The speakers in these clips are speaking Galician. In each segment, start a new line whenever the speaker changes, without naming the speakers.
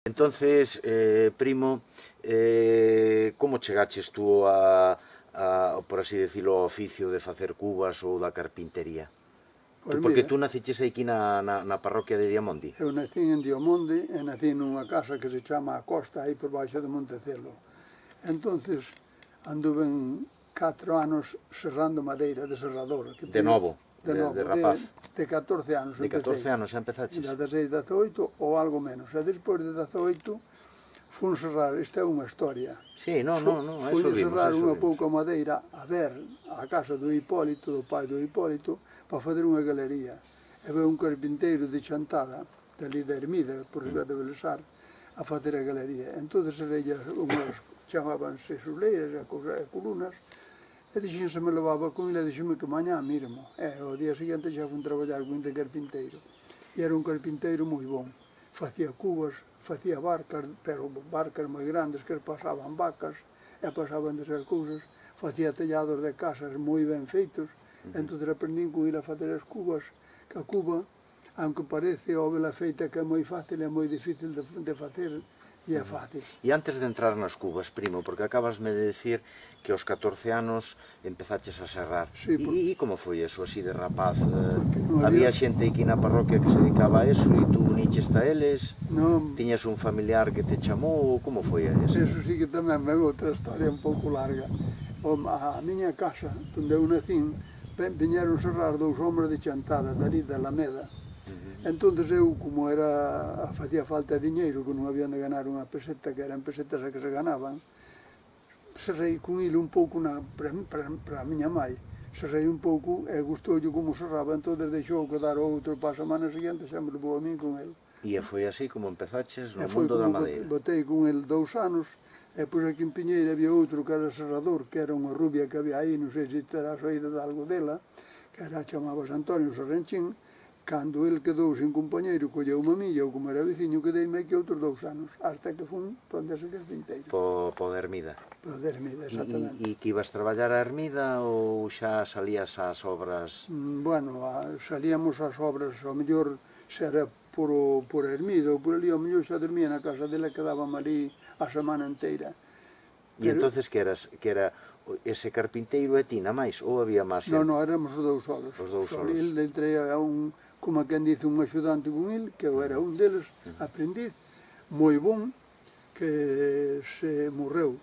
Entonces, primo, como chegaches tú por así decirlo, ao oficio de facer cubas ou da carpintería?
Pois
Porque
mira,
tú naciches aquí na parroquia de Diamondi.
eu nací en Diomonde e nací nunha casa que se chama A Costa, aí por baixo de Montecelo. Entonces anduve 4 anos serrando madeira de serrador.
De novo, de rapaz.
De 14 anos
De
empecé.
14 anos xa empezaches?
De 16, 18 ou algo menos. E despois de 18 fun serrar, isto é unha historia.
Sí, non,
Fui
eso
a
vimos,
serrar
eso
unha
vimos.
pouca madeira a ver a casa do Hipólito, do pai do Hipólito, para fazer unha galería. E veo un carpinteiro de Chantada, dali da Ermida, por riba de Belesar, a facer a galería. Entón serrellas unhas, chamábanse xuleiras e colunas, e dixen se me levaba con ele, dixeme que mañá mirmo. E o día seguinte xa fun traballar con de carpinteiro. E era un carpinteiro moi bon. Facía cubas, facía barcas, pero barcas moi grandes que pasaban vacas e pasaban desas cousas. Facía tellados de casas moi ben feitos. Entón aprendín con ele a facer as cubas, que a cuba, aunque parece ao vela feita que é moi fácil, é moi difícil de facer, e é fácil.
E antes de entrar nas cubas, primo, porque acabasme de decir que aos 14 anos empezaches a serrar.
Sí,
E como foi eso, así de rapaz?
non
Había
había-
xente aquí na parroquia que se dedicaba a eso e tú uniches a eles?
Non,
Tiñas un familiar que te chamou? Como foi eso?
eso sí que tamén é outra historia un pouco larga. A miña casa, onde eu nacín, viñeron serrar 2 hombres de Chantada, dali da Alameda. Entón eu, como facía falta de diñeiro, que non habían de ganar unha peseta, que eran pesetas a que se ganaban, serrei con ele un pouco para a miña mãe. Serrei un pouco e gustoulle como serraba, entón deixou quedar o outro para a semana seguinte, xa me levou a min con ele.
E foi así como empezaches no
E foi
mundo da
como
madeira.
botei con ele 2 anos, e pois aquí en Piñeira había outro que era serrador, que era unha rubia que había aí, non sei se terás oído de algo dela, que era, chamábase Antonio Serrenchín. Cando ele quedou sin compañeiro, colleu-me a mí, eu como era veciño, quedeime aquí outros 2 anos, hasta que fun para onde se carpinteiro.
Po de Ermida.
Para de Ermida, exactamente.
E que ibas traballar a Ermida ou xa salías ás obras?
Bueno, salíamos ás obras, ao mellor se era por Ermida ou por ali, ao mellor xa dormía na casa dela, quedábamos ali a semana inteira.
E entonces que era ese carpinteiro e ti, na máis? Ou había máis xente?
Non, éramos os 2 solos.
Os dous solos.
Ele entrei a como quen dice, un axudante con ele, que eu era un deles, aprendiz, moi bon, que se morreu.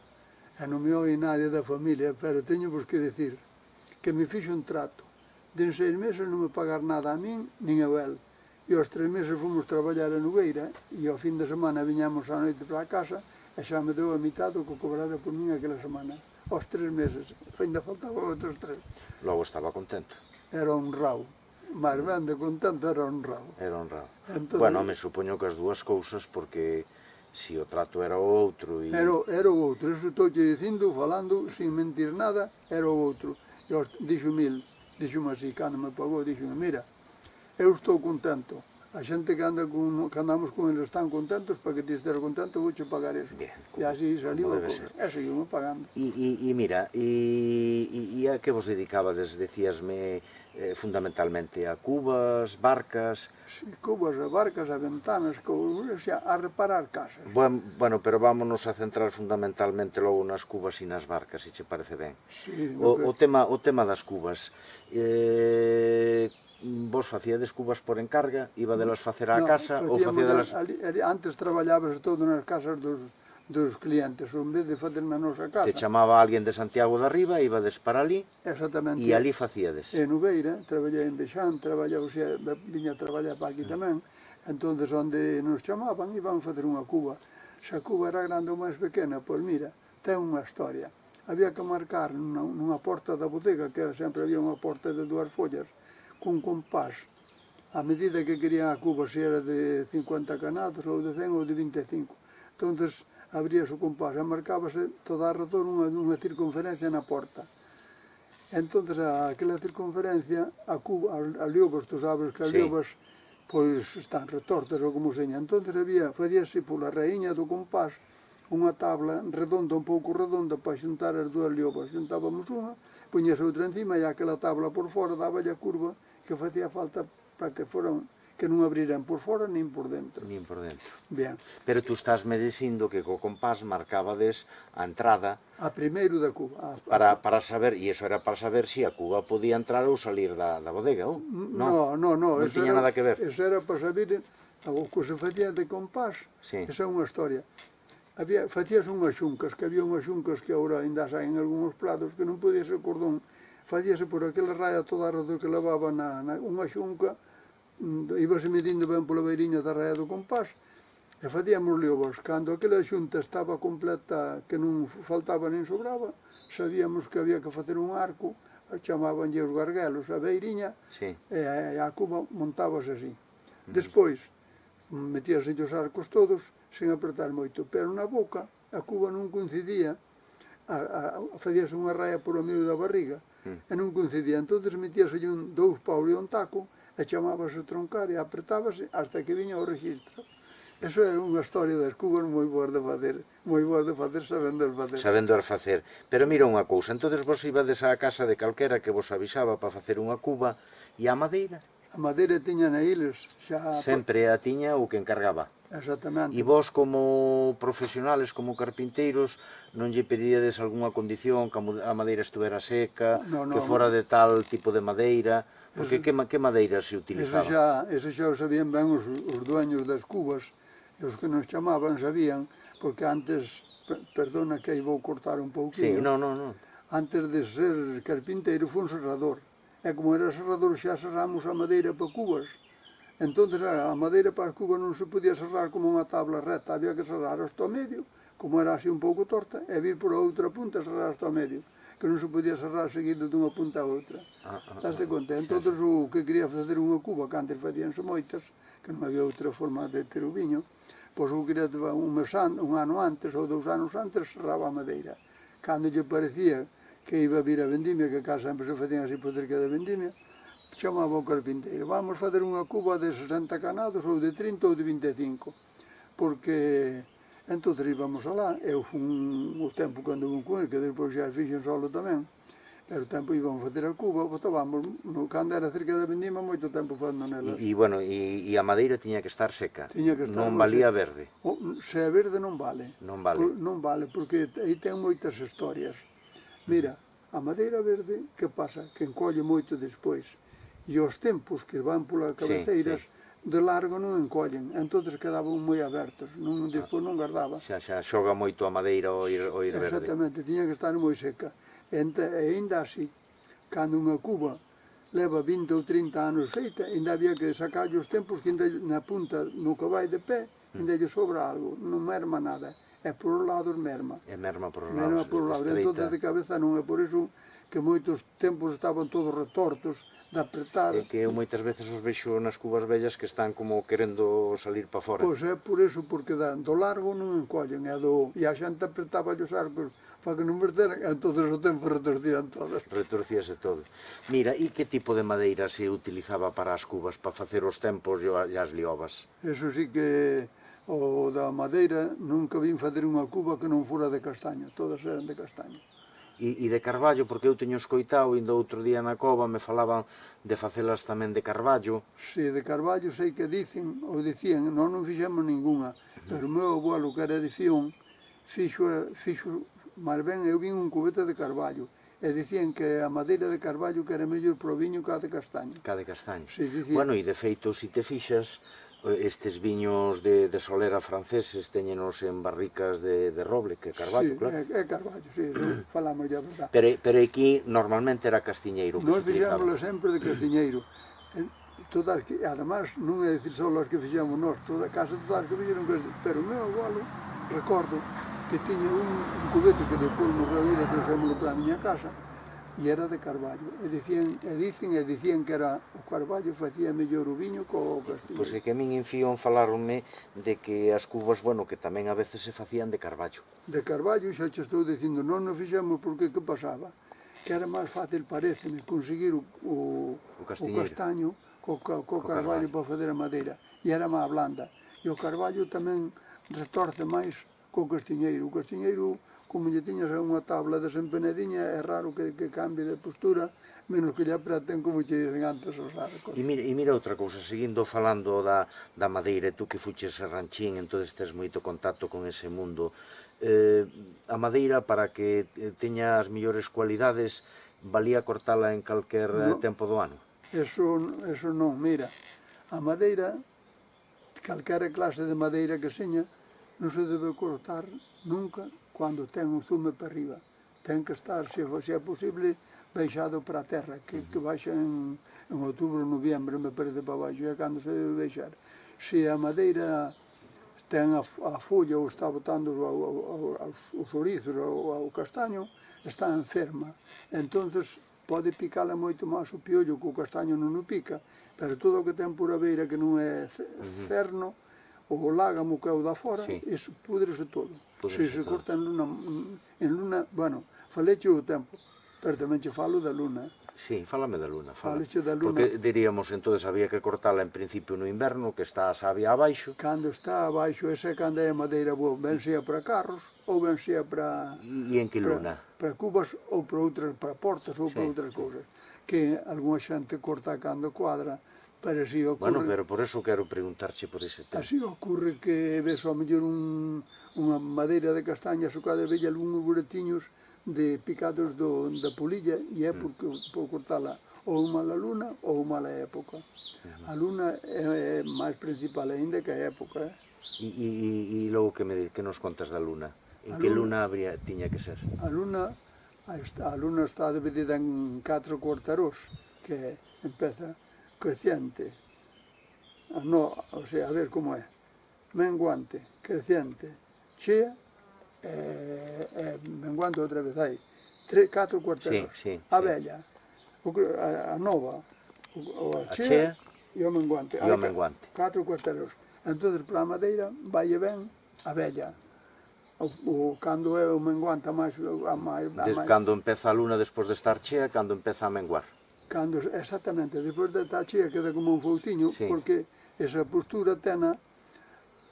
E non me oi nadie da familia, pero teño vos que decir que me fixo un trato. De en 6 meses non me pagar nada a min, nin a el. E aos 3 meses fomos traballar a Nogueira, e ao fin de semana viñamos a noite para a casa, e xa me deu a mitad do que cobrara por min aquela semana. Aos 3 meses, ainda faltaba outros 3.
Logo estaba contento.
Era un rau. Máis ben de contento era un rau.
Era honrado.
Entón,
Bueno, me supoño que as dúas cousas, porque si o trato era o outro e...
era o outro, eso estou te dicindo, falando, sin mentir nada, era o outro. E díxome así, cando me pagou, díxome, mira, eu estou contento. A xente que andamos con eles están contentos, para que ti esteres contento, vouche pagar eso.
Bien,
E así saliu a
debe
cousa. E seguimos pagando.
E mira, e a que vos dedicabades, decíasme, fundamentalmente a cubas, barcas...
Sí, cubas, a barcas, a ventanas, a reparar casas.
Bueno, pero vámonos a centrar fundamentalmente logo nas cubas e nas barcas, se che parece ben.
Sí,
O tema das cubas. Vos facíades cubas por encarga, ibadelas facer á casa ou facíadelas...
Antes traballábamos todo nas casas dos clientes, en vez de facer na nosa casa.
Te chamaba alguén de Santiago de Arriba, ibades para ali
Exactamente.
e ali facíades.
En Ubeira, traballei en Bexán, viña a traballar para aquí tamén. Entón, onde nos chamaban, iban a facer unha cuba. Se a cuba era grande ou máis pequena, pois mira, ten unha historia. Había que marcar nunha porta da bodega, que sempre había unha porta de 2 follas, cun compás, a medida que querían a cuba, se era de 50 canados, ou de 100 ou de 25. Entón, abríase o compás e marcábase toda a razón unha circunferencia na porta. Entón, aquela circunferencia, a liobas, tú sabes que as liobas pois están retortas ou como seña. Entón, facíase pola raíña do compás unha tabla redonda, un pouco redonda, para xuntar as 2 liobas. Xuntábamos unha, puñase outra encima e aquela tabla por fora daba a curva que facía falta para que que non abriran por fora nin por dentro.
Nin por dentro.
Bien,
Pero tú estás me dicindo que co compás marcabades a entrada
a primeiro da cuba.
para saber, e iso era para saber se a cuba podía entrar ou salir da bodega, ou?
No,
Non tiña nada que ver.
Eso era para saber o que se facía de compás.
Sí.
Esa é unha historia. Facías unhas xuncas, que había unhas xuncas que agora ainda saen en algúns platos, que non podía ser cordón. Facíase por aquela raya toda alrededor que levaba unha xunca, íbase medindo ben pola beiriña da raya do compás, e facíamos liobos. Cando aquela xunta estaba completa, que non faltaba nin sobraba, sabíamos que había que facer un arco, chamabanlle os garguelos, a beiriña,
Sí.
e a cuba montábase así. Despois, metíase os arcos todos, sen apretar moito, pero na boca, a cuba non coincidía, facíase unha raya polo medio da barriga, e non coincidía, entonces metíase dous paus e un taco, e chamábase troncar e apretábase hasta que viña o registro. Eso é unha historia das cubas moi boas de facer, sabendo facer.
Sabendo facer. Pero mira unha cousa, entonces vos ibades á casa de calquera que vos avisaba para facer unha cuba, e a madeira?
A madeira tiña na iles, xa...
Sempre a tiña o que encargaba.
Exactamente.
E vos como profesionales, como carpinteiros, non lle pedíades algunha condición, que a madeira estuvera seca, que fora de tal tipo de madeira? Porque que madeira se utilizaba?
Eso xa o sabían ben os dueños das cubas, e os que nos chamaban sabían, porque antes, perdona que aí vou cortar un pouquinho,
Sí, non.
antes de ser carpinteiro foi un serrador, e como era serrador xa serramos a madeira para cubas. Entón a madeira para as cubas non se podía serrar como unha tabla recta, había que serrar hasta o medio, como era así un pouco torta, e vir por a outra punta e serrar hasta o medio, que non se podía serrar seguido dunha punta a outra. Estás de conta? Entón o que quería facer unha cuba, que antes facíanse moitas, que non había outra forma de ter o viño, pois o quería un ano antes ou 2 anos antes serraba a madeira. Cando lle parecía que iba a vir a vendimia, que cá sempre se facían así por cerca da vendimia, chamaba o carpinteiro, vamos fazer unha cuba de 60 canados, ou de 30 ou de 25, porque entón íbamos alá, eu fun o tempo cando vun con ele, que depois xa fixen solo tamén, pero o tempo íbamos fazer a cuba, botábamos, cando era cerca da vendima, moito tempo facendo nela.
E a madeira tiña que estar seca, non valía verde.
Se é verde non vale.
Non vale.
Non vale, porque aí ten moitas historias. Mira, a madeira verde, que pasa? Que encolle moito despois. E os tempos que van polas cabeceiras, de largo non encollen, entonces quedaban moi abertos, despois non guardaba.
Xa xoga moito a madeira o ir verde.
Exactamente, tiña que estar moi seca. E ainda así, cando unha cuba leva 20 ou 30 anos feita, ainda había que sacar os tempos que ainda na punta, no que vai de pé, ainda lle sobra algo, non merma nada. E por os lados merma.
E merma por os lados.
Merma por os lados, entón de cabeza non é por iso que moitos tempos estaban todos retortos, de apretar.
É que eu moitas veces os vexo nas cubas vellas que están como querendo salir para fora.
Pois é por iso, porque do largo non encollen, e a xente apretaba os arcos para que non verteran, e entón o tempo retorcían todas.
Retorcíase todo. Mira, e que tipo de madeira se utilizaba para as cubas, para facer os tempos e as liobas?
Eso sí que o da madeira nunca vin fazer unha cuba que non fora de castaño, todas eran de castaño.
E de carballo, porque eu teño escoitado, ainda outro día na cova me falaban de facelas tamén de carballo.
Si, de carballo sei que dicen, ou dicían, non fixemos ninguna, pero o meu abuelo, que era de Fión, fixo, máis ben, eu vin un cubete de carballo, e dicían que a madeira de carballo que era mellor pro viño que a de castaño.
Que a de castaño.
Sí, dicían.
Bueno, e de feito, se te fixas, estes viños de solera franceses teñenos en barricas de roble, que é carballo, claro.
Sí, é carballo, sí, falamos a verdade.
Pero aquí normalmente era castiñeiro que
Nós
se utilizaba.
fixámoslo sempre de castiñeiro. Todas que, además, non é dicir só as que fixamos nós, toda a casa, todas as que fixeron castiñeiro. Pero o meu abuelo, recordo, que tiña un cubete que depois morreu e trouxémoslo para a miña casa, e era de carballo. E dicían que era o carballo facía mellor o viño que o castiñeiro.
Pois é que a min en Fión falaronme de que as cubas, bueno, que tamén a veces se facían de carballo.
De carballo, xa te estou dicindo, non nos fixemos porque que pasaba? Que era máis fácil, pareceme, conseguir o castaño co carballo para fazer a madeira. E era máis blanda. E o carballo tamén retorce máis co castiñeiro. O castiñeiro, como lle tiñas unha tabla desempenadiña, é raro que cambie de postura, menos que lle apreten, como che dicen antes, os arcos.
E mira outra cousa, seguindo falando da madeira, tú que fuches a ranchín, entón tes moito contacto con ese mundo, a madeira, para que teña as mellores cualidades, valía cortala en calquer tempo do ano?
Eso non, mira, a madeira, calquera clase de madeira que seña, non se debe cortar nunca cando ten un zume para arriba. Ten que estar, se é posible, baixado para a terra, que baixa en outubro, noviembre, me parece, para baixo, é cando se debe baixar. Se a madeira ten a folla ou está botando os orizos ou o castaño, está enferma. Entonces pode picala moito máis o piollo, que o castaño non o pica, pero todo o que ten por a beira que non é cerno, o lágamo que é o da fora, iso pudrese todo. Se se corta en luna, bueno, faleche o tempo, pero tamén che falo da luna.
Sí, fálame da luna.
Faleche da luna.
Porque diríamos, entonces, había que cortala en principio no inverno, que está a savia abaixo.
Cando está abaixo, esa é cando é madeira boa, ben sea para carros, ou ben sea para...
E en que luna?
Para cubas, ou para outras, para portas, ou para outras cousas. Que algunha xente corta cando cuadra, pero así ocurre...
Bueno, pero por eso quero preguntarche por ese tema.
Así ocurre que ves ao mellor unha madeira de castaña socada e vella algúns buretiños de picados da polilla, e é porque por cortala ou mala luna ou mala época. A luna é máis principal ainda que a época.
E logo que nos contas da luna? En que luna tiña que ser?
A luna está dividida en 4 cuartarós, que empeza creciente, o sea, a ver como é, menguante, creciente, chea, menguante outra vez, hai 4 cuartarós, a vella, a nova, a chea e o menguante, 4 cuartarós. Entón, para a madeira, vai e ben a vella. Cando é o menguante máis...
Cando empeza a luna despois de estar chea, cando empeza a menguar.
Exactamente, despois de estar chea queda como un fouciño, porque esa postura tena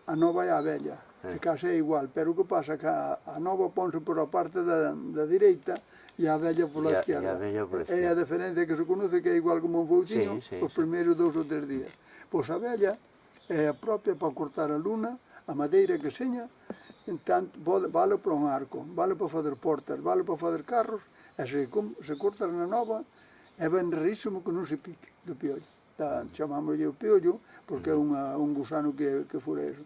a nova e a vella, que case é igual, pero o que pasa que a nova ponse por a parte da direita e a vella por a esquerda. É a diferencia que se conoce que é igual como un fouciño os primeiros 2 ou 3 días. Pois a vella é a propia para cortar a luna, a madeira que seña, vale para un arco, vale para fazer portas, vale para fazer carros, e se corta na nova, é ben rarísimo que non se pique do piollo. Chamámoslle o piollo, porque é un gusano que fura eso.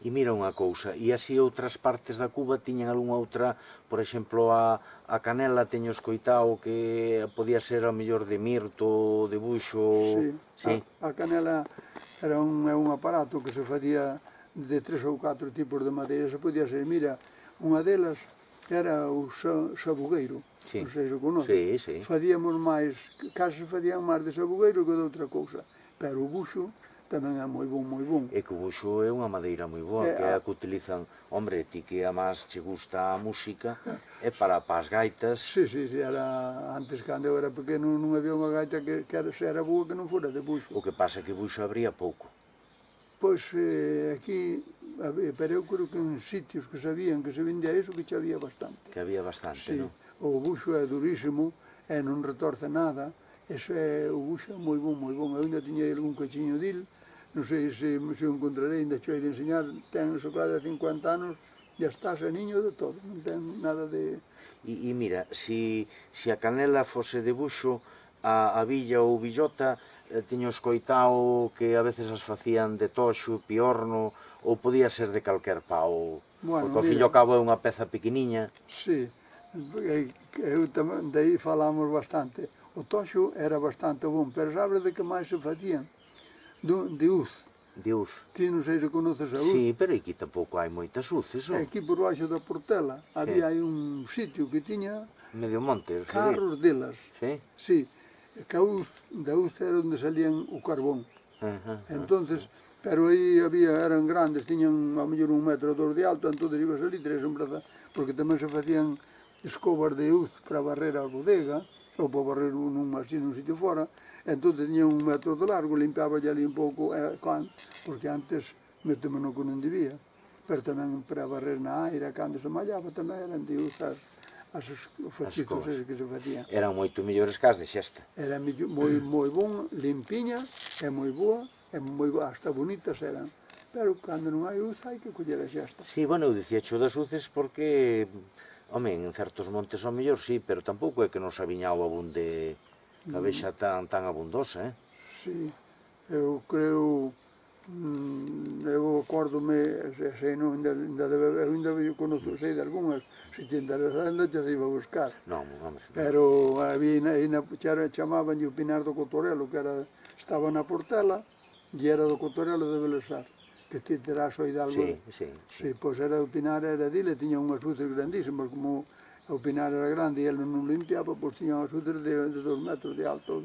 E mira unha cousa, e así outras partes da Cuba tiñan algunha outra, por exemplo, a canela teño escoitado que podía ser a mellor de mirto, de buxo...
Sí, a canela era un aparato que se facía de 3 ou 4 tipos de madeira, se podía ser, mira, unha delas era o sabugueiro, non sei se conoce. Facíamos máis, case facían máis de sabugueiro que de outra cousa, pero o buxo tamén é moi bon, moi bon.
É que o buxo é unha madeira moi boa, que é a que utilizan, hombre, ti que a máis che gusta a música, é para as gaitas.
Sí, antes, cando eu era pequeno, non había unha gaita que era boa que non fora de buxo.
O que pasa é que buxo habría pouco.
Pois aquí, pero eu creo que en sitios que sabían que se vendía iso, que xa había bastante.
Que había bastante, non?
O buxo é durísimo, e non retorce nada, o buxo é moi bon, moi bon. Eu ainda tiña algún cachiño dil, non sei se o encontrarei, ainda xoi de enseñar, ten socada de 50 anos, e está niño de todo, non ten nada de...
E mira, se a canela fose de buxo, a villa ou villota, tiño escoitado que a veces as facían de toxo, piorno, ou podía ser de calquer pau, porque ao fin e ao cabo é unha peza pequeniña.
Sí, eu tamén, daí falamos bastante. O toxo era bastante bon, pero sabes de que máis se facían? De uz.
De uz.
Ti non sei se conoces a uz.
Sí, pero aquí tampouco hai moitas uces, non?
Aquí por baixo da Portela había un sitio que tiña...
Medio monte,
carros delas.
Sí?
Sí, que da uz era onde salían o carbón. Entonces, pero aí eran grandes, tiñan a mellor 1 metro ou 2 de alto, entón ibas ali 3 en braza, porque tamén se facían escobas de uz para barrer a bodega, ou para barrer nun sitio fora, entón tiñan 1 metro de largo, limpiaba ali un pouco, porque antes méteme no que non debía. pero tamén para barrer na aira, cando se mallaba tamén eran de uza as fachitos eses que se facían.
Eran moito mellores que as de xesta.
Era moi bon, limpiña, e moi boa, hasta bonitas eran. Pero cando non hai uza hai que coller a xesta.
Sí, bueno, eu dicía xo das uces porque, home, en certos montes ao mellor sí, pero tampouco é que nos aviñao abunde a vexa tan abundosa,
Sí, eu creo, eu acórdome, sei non, eu ainda conozo, sei de algunhas, se te interesando, te iba a buscar.
Non, home.
Pero había, chamaban o Pinar do Cotorelo, que estaba na Portela, e era do Cotorelo de Belesar, que ti terás oído algo.
Sí.
Sí, pois era do Pinar, era dile, tiña unhas luces grandísimas, como o Pinar era grande e ele non limpiaba, pois tiña unhas luces de 2 metros de alto.